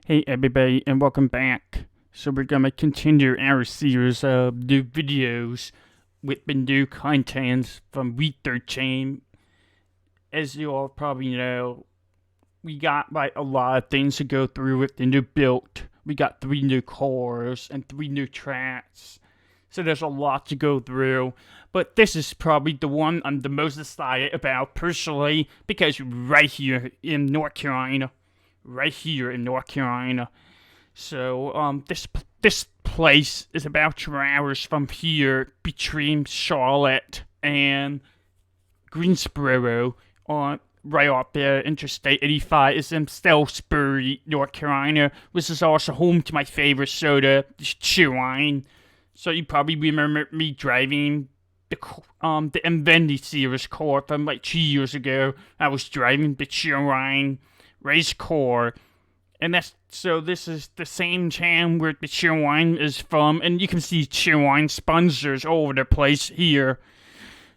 Hey everybody, and welcome back. So we're gonna continue our series of new videos with the new contents from Week 13. As you all probably know, we got like a lot of things to go through with the new build. We got 3 new cars and 3 new tracks. So there's a lot to go through. But this is probably the one I'm the most excited about personally, because right here in North Carolina. So this place is about 2 hours from here, between Charlotte and Greensboro, on right up there. Interstate 85 is in Salisbury, North Carolina, which is also home to my favorite soda, Cheerwine. So you probably remember me driving the Invendy series car from like 2 years ago. I was driving the Cheerwine race car, and this is the same town where the Cheerwine is from, and you can see Cheerwine sponsors all over the place here.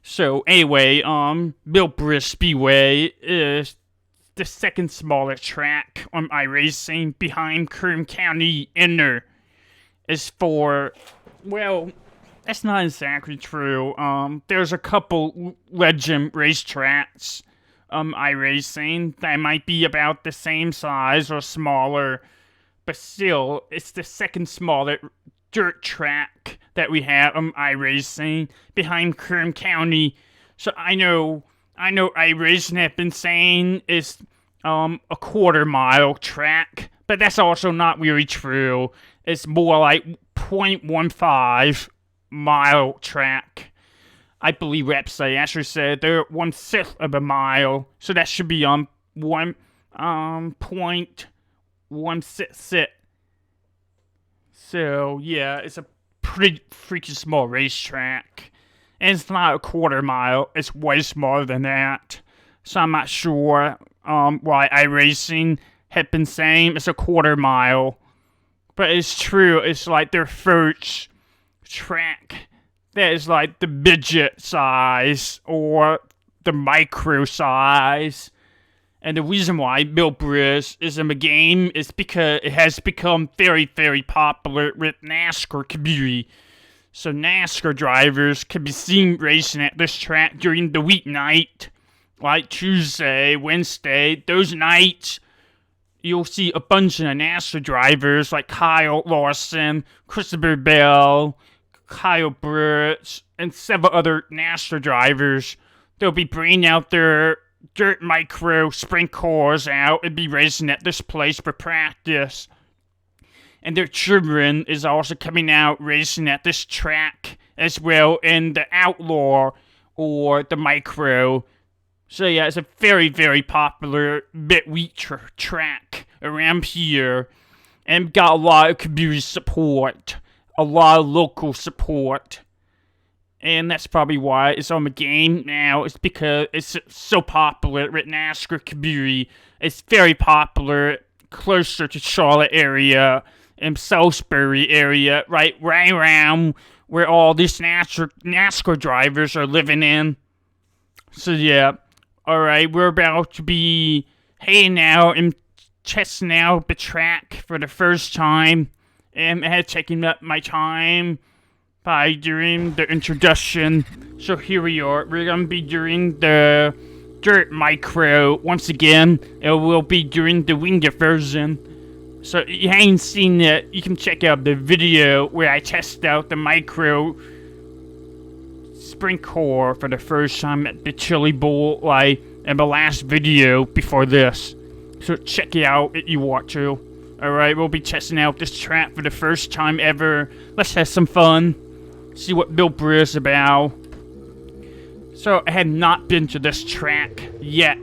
So anyway, Millbridge Speedway is the second smallest track on iRacing, behind Kern County Inner. Is for, well, that's not exactly true. There's a couple legend racetracks iRacing that might be about the same size or smaller, but still, it's the second smallest dirt track that we have iRacing, behind Kern County. So I know iRacing have been saying it's a quarter-mile track, but that's also not really true. It's more like 0.15 mile track. I believe website actually said they're 1/6 of a mile, so that should be 1.166. So yeah, it's a pretty freaking small racetrack, and it's not a quarter mile. It's way smaller than that. So I'm not sure why iRacing had been saying it's a quarter mile, but it's true. It's like their first track that is like the midget size or the micro size. And the reason why Millbridge is in the game is because it has become very, very popular with NASCAR community. So NASCAR drivers can be seen racing at this track during the weeknight, like Tuesday, Wednesday. Those nights, you'll see a bunch of NASCAR drivers like Kyle Larson, Christopher Bell, Kyle Brooks, and several other NASCAR drivers. They'll be bringing out their dirt micro sprint cars out and be racing at this place for practice. And their children is also coming out racing at this track as well in the Outlaw or the Micro. So yeah, it's a very, very popular midweek track around here, and got a lot of community support. A lot of local support, and that's probably why it's on the game now. It's because it's so popular with NASCAR community. It's very popular closer to Charlotte area and Salisbury area, right around where all these NASCAR drivers are living in. So yeah, alright, we're about to be heading out and testing out the track for the first time. And I had taken up my time by doing the introduction. So here we are. We're going to be doing the dirt micro once again. It will be doing the winged version. So if you haven't seen it, you can check out the video where I test out the micro sprint car for the first time at the Chili Bowl, like in the last video before this. So check it out if you want to. Alright, we'll be testing out this track for the first time ever. Let's have some fun. See what Millbridge is about. So, I had not been to this track yet.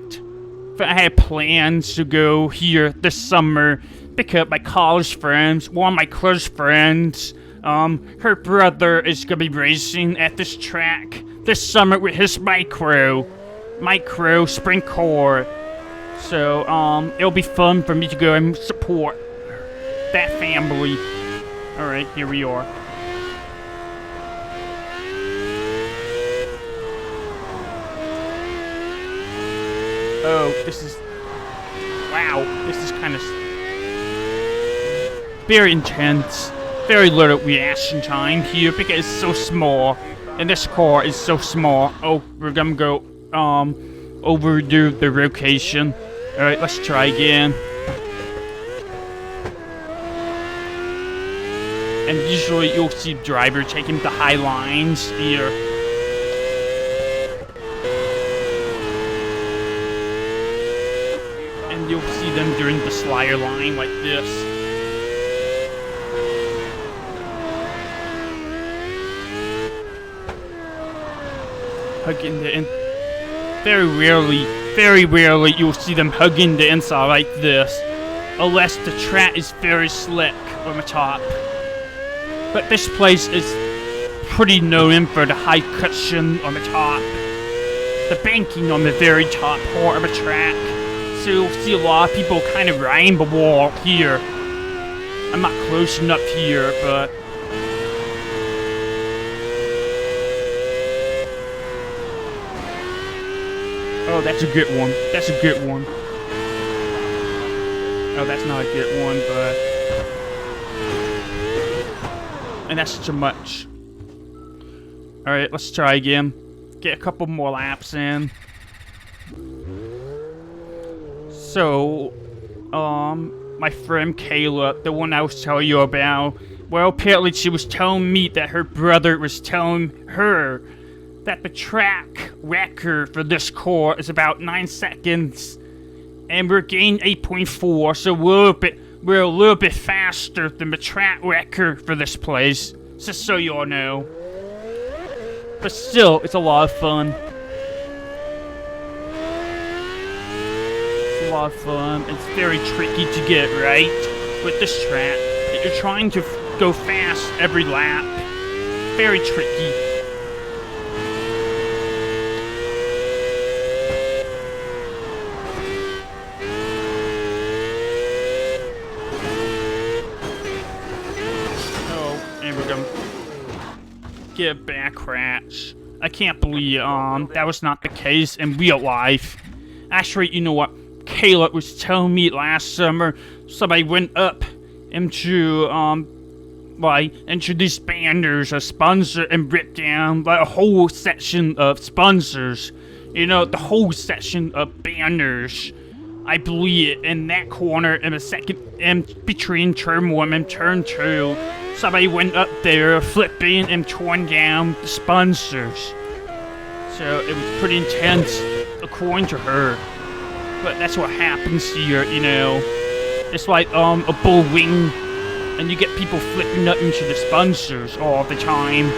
But I had plans to go here this summer because my college friends, one of my close friends, her brother is going to be racing at this track this summer with his micro sprint car. So, it'll be fun for me to go and support that family. Alright, here we are. Oh, this is... Wow, this is kind of... very intense. Very little reaction time here because it's so small. And this car is so small. Oh, we're gonna go overdo the location. Alright, let's try again. And usually you'll see driver taking the high lines here. And you'll see them doing the slider line like this. Hugging the very rarely you'll see them hugging the inside like this, unless the track is very slick on the top. But this place is pretty known for the high cushion on the top, the banking on the very top part of the track. So you'll see a lot of people kind of riding the wall here. I'm not close enough here, but oh, that's a good one. That's a good one. Oh, that's not a good one, but... And that's too much. Alright, let's try again. Get a couple more laps in. So, my friend Kayla, the one I was telling you about, well, apparently she was telling me that her brother was telling her that the track record for this car is about 9 seconds, and we're getting 8.4, so we're a little bit faster than the track record for this place, just so you all know. But still, it's a lot of fun. It's a lot of fun. It's very tricky to get right with this track. You're trying to go fast every lap. Very tricky. Get a back crash. I can't believe that was not the case in real life. Actually, you know what? Kayla was telling me last summer somebody went up into into these banners, a sponsor, and ripped down like a whole section of sponsors. You know, the whole section of banners. I believe in that corner in the second, in between turn 1 and turn 2. Somebody went up there, flipping and torn down the sponsors. So it was pretty intense, according to her. But that's what happens here, you know. It's like a bull ring, and you get people flipping up into the sponsors all the time.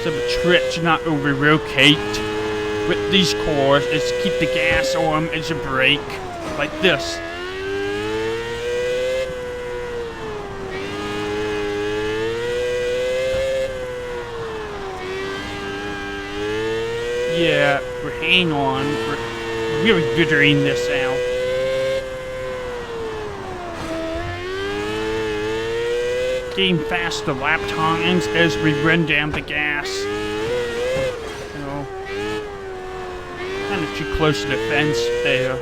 So the trick to not over-rotate with these cars is to keep the gas on as you brake, like this. Yeah, we're hanging on. We're really figuring this out. Getting faster lap times as we run down the gas. You know, kind of too close to the fence there.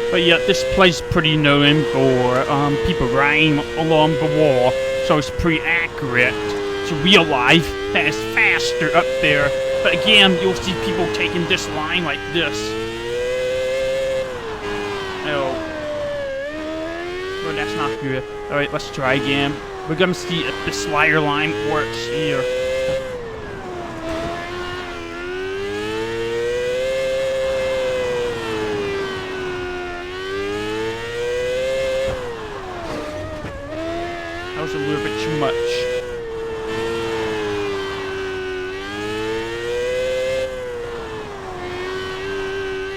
But yeah, this place is pretty known for people riding along the wall, so it's pretty accurate to real life that it's faster up there. But again, you'll see people taking this line like this. Oh. Well, that's not good. Alright, let's try again. We're gonna see if the slider line works here. That was a little bit too much.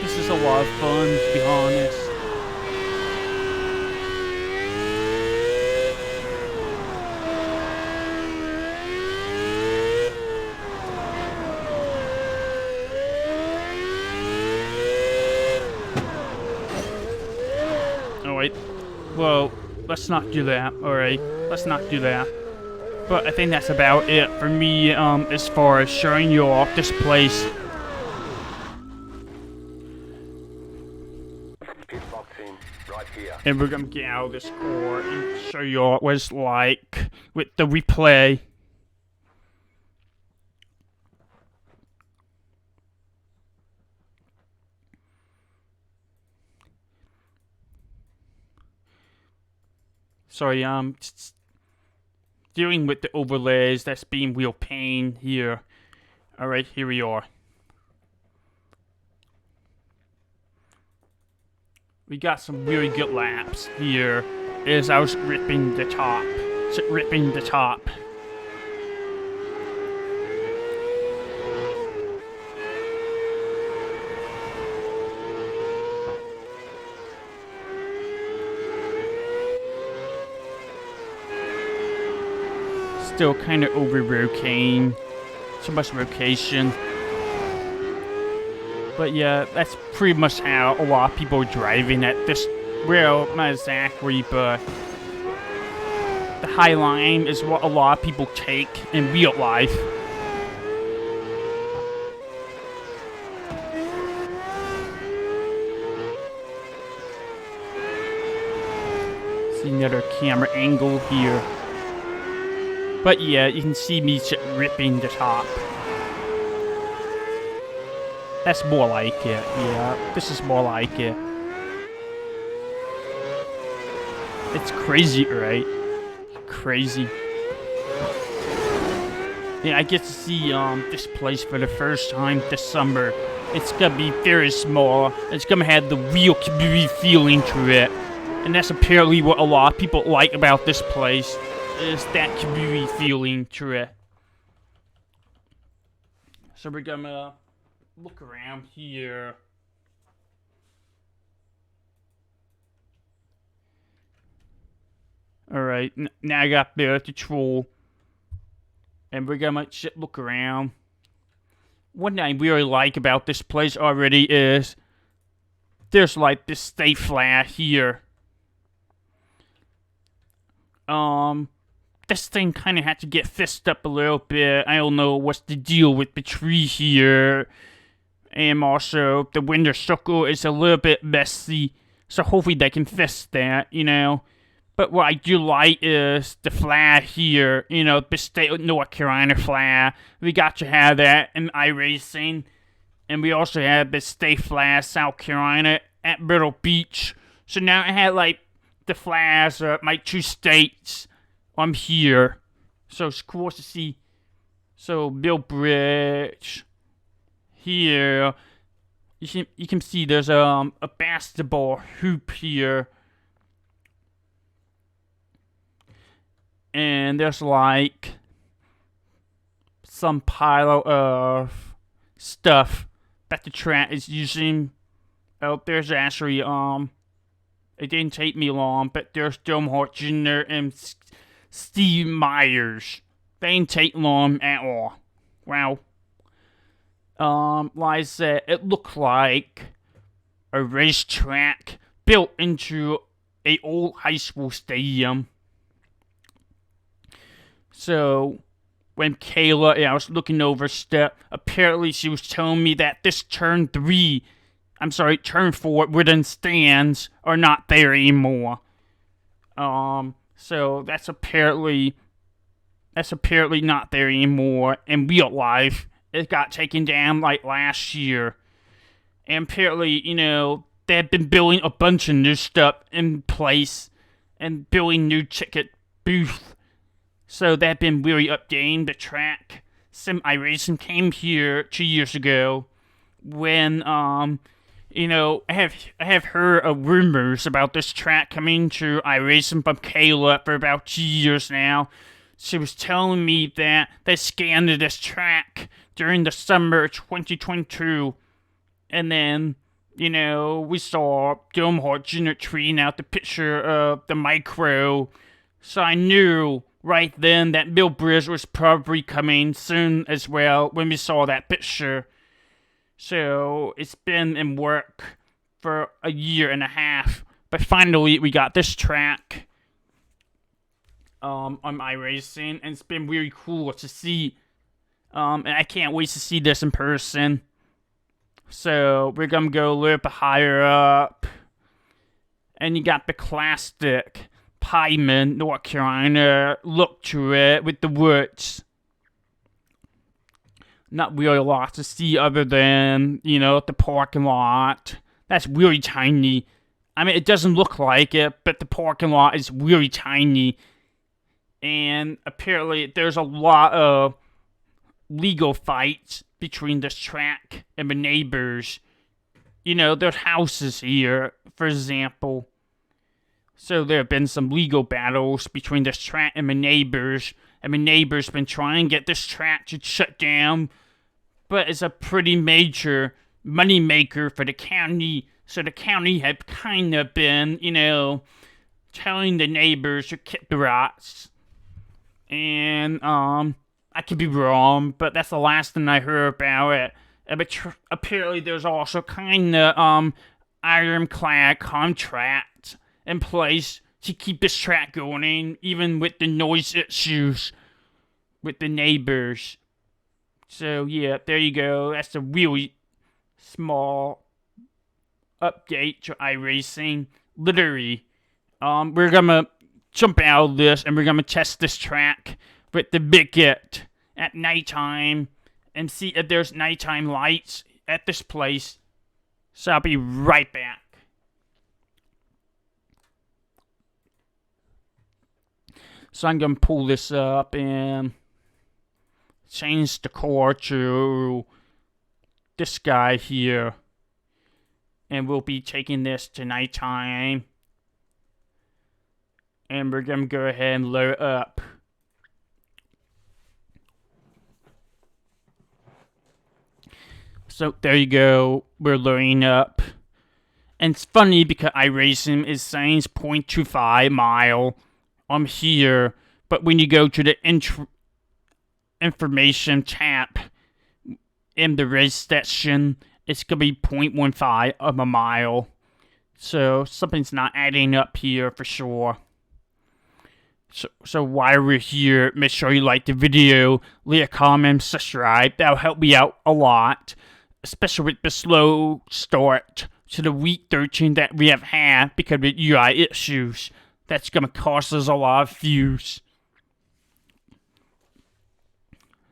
This is a lot of fun, to be honest. Well, let's not do that, alright? Let's not do that. But I think that's about it for me, as far as showing you off this place. And we're gonna get out of this court and show you all what it's like with the replay. Sorry, dealing with the overlays, that's being real pain here. Alright, here we are. We got some really good laps here as I was ripping the top. Still kind of over-rotating. So much rotation. But yeah, that's pretty much how a lot of people are driving at this. Well, not exactly, but the high line is what a lot of people take in real life. See another camera angle here. But yeah, you can see me ripping the top. That's more like it, yeah. This is more like it. It's crazy, right? Crazy. Yeah, I get to see this place for the first time this summer. It's gonna be very small. It's gonna have the real community feeling to it. And that's apparently what a lot of people like about this place, is that community feeling to it. So we're gonna look around here. Alright, now I got better control. And we're gonna look around. One thing I really like about this place already is there's like this state flag here. This thing kind of had to get fixed up a little bit. I don't know what's the deal with the tree here. And also, the winter circle is a little bit messy. So hopefully they can fix that, you know. But what I do like is the flag here. You know, the state of North Carolina flag. We got to have that in iRacing. And we also have the state flag, South Carolina, at Myrtle Beach. So now I have, like, the flags of my two states. I'm here. So it's cool to see. So, Millbridge. Here, you can see there's a basketball hoop here, and there's like some pile of stuff that the track is using. Oh, there's actually it didn't take me long, but there's Domhart Jr. and Steve Myers. They didn't take long at all. Wow. Like I said, it looked like a racetrack built into a old high school stadium. So, when Kayla and I was looking over stuff, apparently she was telling me that this turn 4 wooden stands are not there anymore. So that's apparently not there anymore in real life. It got taken down like last year. And apparently, you know, they have been building a bunch of new stuff in place and building new ticket booth. So they've been really updating the track. Some iRacing came here 2 years ago when, you know, I have heard of rumors about this track coming to iRacing from Kayla for about 2 years now. She was telling me that they scanned this track during the summer 2022. And then, you know, we saw Domhart Jr. tweeting out the picture of the micro. So I knew right then that Millbridge was probably coming soon as well when we saw that picture. So it's been in work for a year and a half. But finally, we got this track on iRacing, and it's been really cool to see. And I can't wait to see this in person. So we're gonna go a little bit higher up, and you got the classic Piedmont, North Carolina look to it with the woods. Not really a lot to see other than, the parking lot. That's really tiny. I mean, it doesn't look like it, but the parking lot is really tiny. And apparently there's a lot of legal fights between this track and the neighbors. There's houses here, for example. So there have been some legal battles between this track and the neighbors. And the neighbors been trying to get this track to shut down. But it's a pretty major moneymaker for the county. So the county had kind of been, telling the neighbors to keep the rocks. And, I could be wrong, but that's the last thing I heard about it. But apparently there's also kind of, ironclad contract in place to keep this track going, even with the noise issues with the neighbors. So, yeah, there you go. That's a really small update to iRacing. Literally, we're gonna jump out of this and we're gonna test this track with the Midget at nighttime and see if there's nighttime lights at this place. So I'll be right back. So I'm gonna pull this up and change the car to this guy here. And we'll be taking this to nighttime. And we're gonna go ahead and load up. So there you go, we're loading up. And it's funny because iRacing is saying it's 0.25 mile. I'm here, but when you go to the information tab in the race section, it's gonna be 0.15 of a mile. So something's not adding up here for sure. So while we're here, make sure you like the video, leave a comment, subscribe. That'll help me out a lot. Especially with the slow start to the week 13 that we have had because of UI issues. That's going to cost us a lot of views.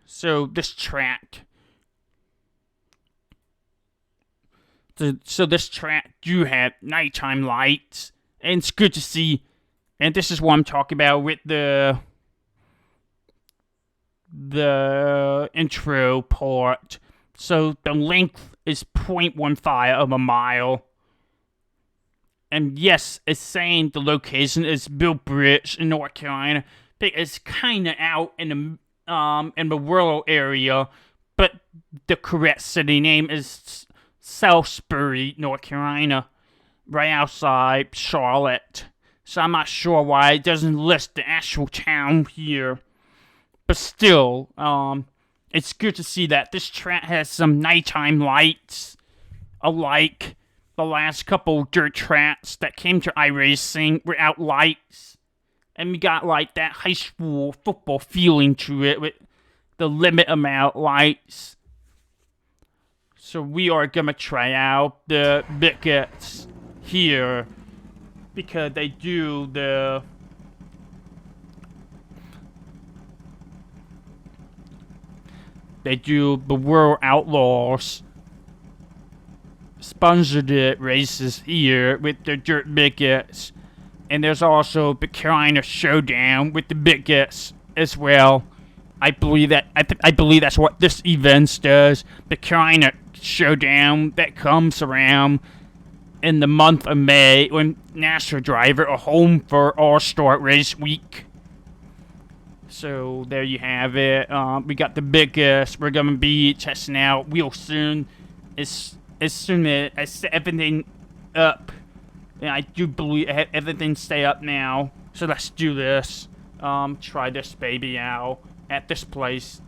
So this track. So this track do have nighttime lights. And it's good to see. And this is what I'm talking about with the intro part. So the length is 0.15 of a mile. And yes, it's saying the location is Millbridge in North Carolina. But it's kind of out in the rural area. But the correct city name is Salisbury, North Carolina. Right outside Charlotte. So I'm not sure why it doesn't list the actual town here. But still, it's good to see that this track has some nighttime lights, unlike the last couple dirt tracks that came to iRacing without lights. And we got like that high school football feeling to it with the limit amount lights. So we are gonna try out the Midgets here because they do the World Outlaws sponsored races here with the dirt Midgets. And there's also the Carolina Showdown with the Midgets as well. I believe that's what this event does. The Carolina Showdown that comes around in the month of May when NASCAR drivers are home for All-Star Race Week. So there you have it. We got the biggest. We're gonna be testing out real soon. As soon as I set everything up, and I do believe everything stay up now. So let's do this. Try this baby out at this place.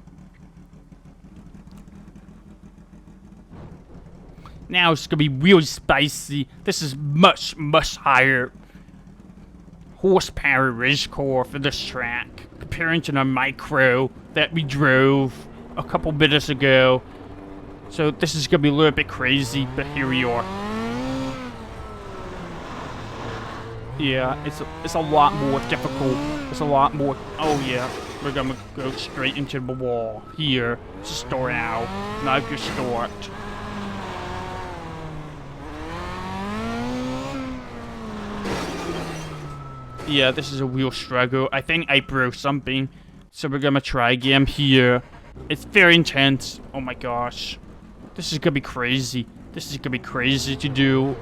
Now it's gonna be really spicy. This is much higher horsepower race car for this track comparing to the micro that we drove a couple minutes ago. So this is gonna be a little bit crazy, but here we are. Yeah, it's a lot more difficult. It's a lot more. Oh yeah, we're gonna go straight into the wall here to start out. Now you start. Yeah, this is a real struggle. I think I broke something, so we're gonna try again here. It's very intense. Oh my gosh, this is gonna be crazy. This is gonna be crazy to do.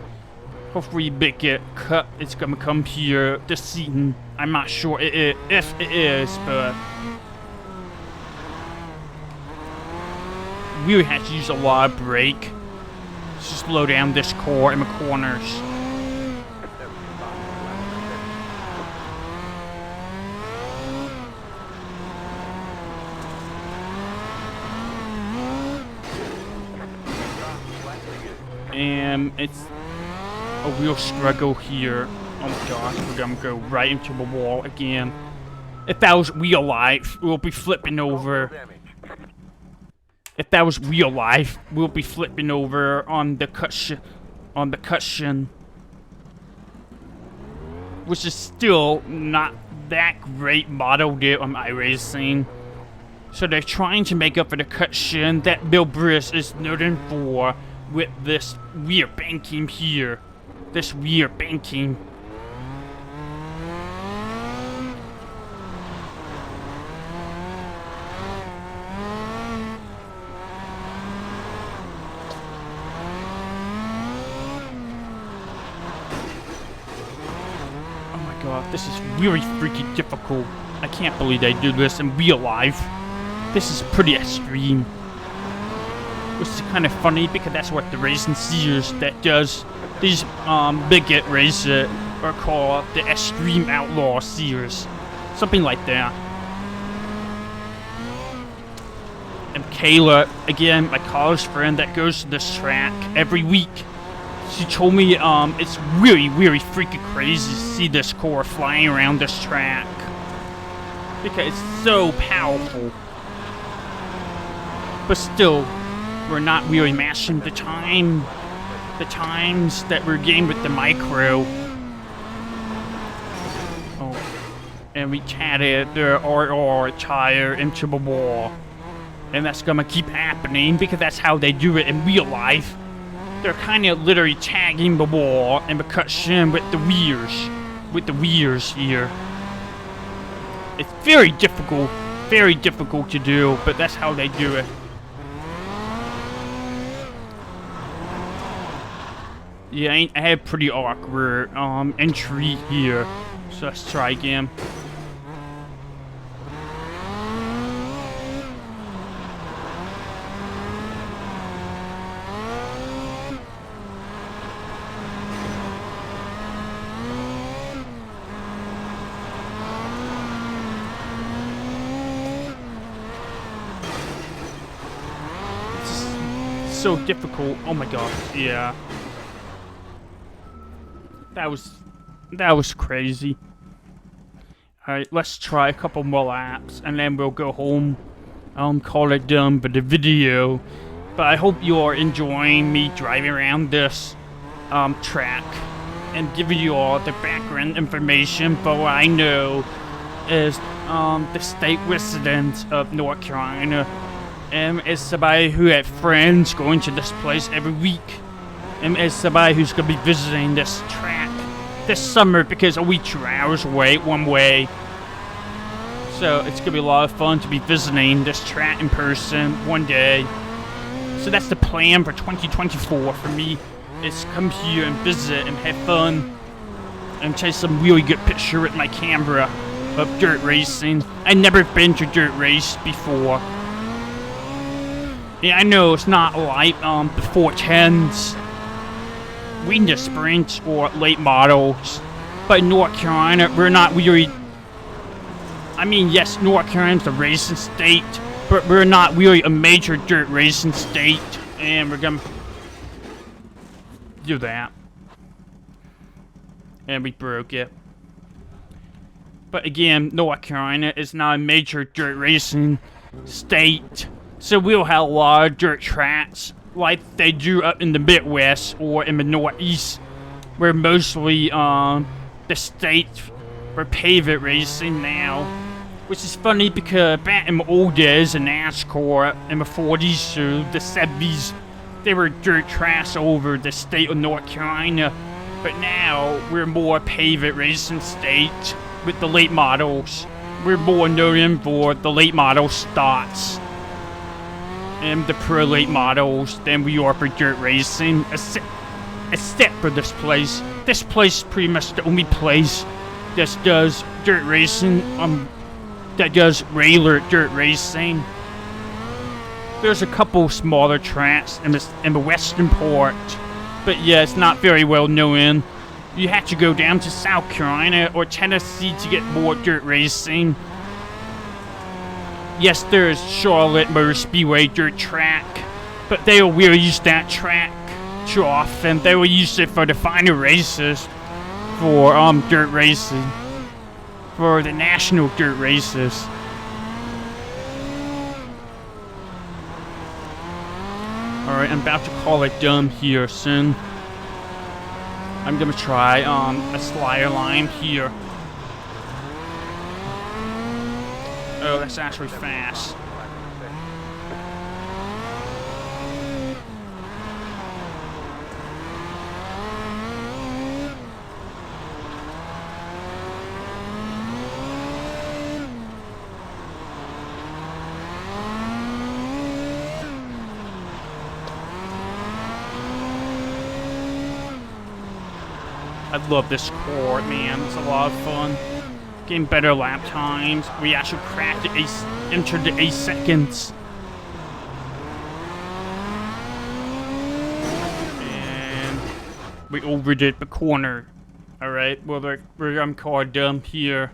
Hopefully Midget cut it's gonna come here this season. I'm not sure if it is, but we really have to use a lot of brake to slow down this car in the corners. And it's a real struggle here. Oh my gosh, we're gonna go right into the wall again. If that was real life, we'll be flipping over. If that was real life, we'll be flipping over on the cushion, which is still not that great model there on iRacing. So they're trying to make up for the cushion that Millbridge is known for with this rear banking here. This rear banking. Oh my god, this is really freaking difficult. I can't believe they do this in real life. This is pretty extreme. Which is kind of funny because that's what the racing series that does these Midget races are called the Extreme Outlaw series. Something like that. And Kayla, again, my college friend that goes to this track every week, she told me it's really freaking crazy to see this car flying around this track. Because it's so powerful. But still, we're not really matching the times that we're getting with the micro. Oh, and we catted the RR tire into the wall, and that's gonna keep happening because that's how they do it in real life. They're kind of literally tagging the wall and the cushion with the wheels here. It's very difficult to do, but that's how they do it. Yeah, I had pretty awkward entry here, so let's try again. It's so difficult. Oh my god, yeah. That was crazy. Alright, let's try a couple more laps and then we'll go home. Call it done for the video. But I hope you are enjoying me driving around this track and giving you all the background information for what I know is the state resident of North Carolina. And as somebody who had friends going to this place every week. And as somebody who's going to be visiting this track this summer because only 2 hours away one way. So it's going to be a lot of fun to be visiting this track in person one day. So that's the plan for 2024 for me, is come here and visit and have fun and take some really good picture with my camera of dirt racing. I've never been to dirt race before. Yeah, I know it's not like the 410s, winter sprints or late models, but in North Carolina we're not really. I mean, yes, North Carolina's a racing state, but we're not really a major dirt racing state, and we're gonna do that. And we broke it. But again, North Carolina is not a major dirt racing state. So we'll have a lot of dirt tracks like they do up in the Midwest or in the Northeast, where mostly the state for pavement racing now. Which is funny because back in the old days in NASCAR in the 40s to the 70s, they were dirt tracks over the state of North Carolina. But now we're more pavement racing state with the late models. We're more known for the late model starts and the pro late models than we are for dirt racing. Except for this place. This place is pretty much the only place that does dirt racing, that does regular dirt racing. There's a couple smaller tracks in the western part, but yeah, it's not very well known. You have to go down to South Carolina or Tennessee to get more dirt racing. Yes, there's Charlotte Motor Speedway dirt track, but they will use that track too often. They will use it for the final races for dirt racing, for the national dirt races. Alright, I'm about to call it done here soon. I'm gonna try a slider line here. Oh, that's actually fast. I love this court, man. It's a lot of fun. Getting better lap times. We actually cracked the entered the 8 seconds. And we overdid the corner. Alright, well, we're gonna call it done here.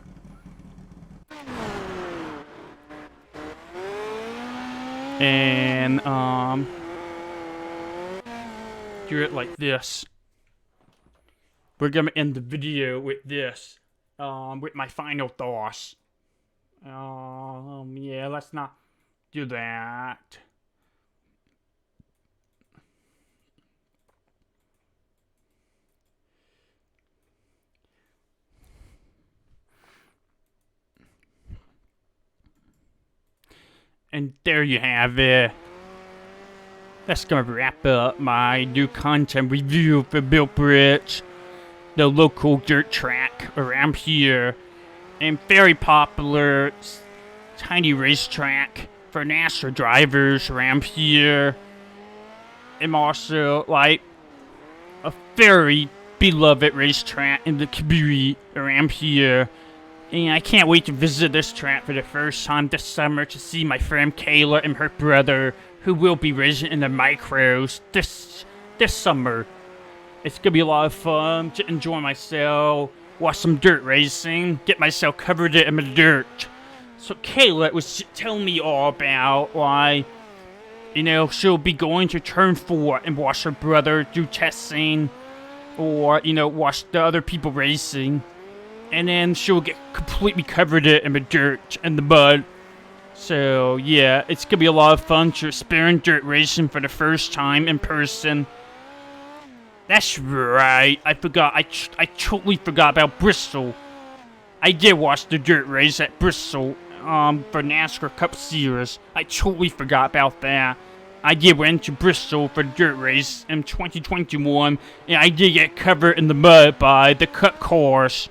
And, do it like this. We're gonna end the video with this, with my final thoughts. Yeah, let's not do that. And there you have it. That's gonna wrap up my new content review for Millbridge, the local dirt track around here, and very popular tiny racetrack for NASCAR drivers around here, and also like a very beloved racetrack in the community around here. And I can't wait to visit this track for the first time this summer to see my friend Kayla and her brother, who will be racing in the micros this summer. It's gonna be a lot of fun to enjoy myself, watch some dirt racing, get myself covered in the dirt. So Kayla was telling me all about why, you know, she'll be going to turn 4 and watch her brother do testing, or, you know, watch the other people racing. And then she'll get completely covered in the dirt and the mud. So yeah, it's gonna be a lot of fun to experience dirt racing for the first time in person. That's right, I forgot, I totally forgot about Bristol. I did watch the dirt race at Bristol, for NASCAR Cup Series. I totally forgot about that. I did went to Bristol for the dirt race in 2021, and I did get covered in the mud by the Cup cars.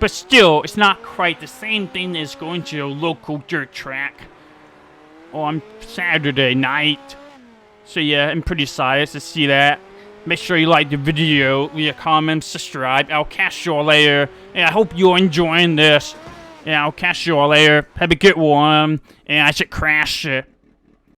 But still, it's not quite the same thing as going to a local dirt track on Saturday night. So yeah, I'm pretty excited to see that. Make sure you like the video, leave a comment, subscribe. I'll catch you all later. And I hope you're enjoying this. And I'll catch you all later. Have a good one. And I should crash it.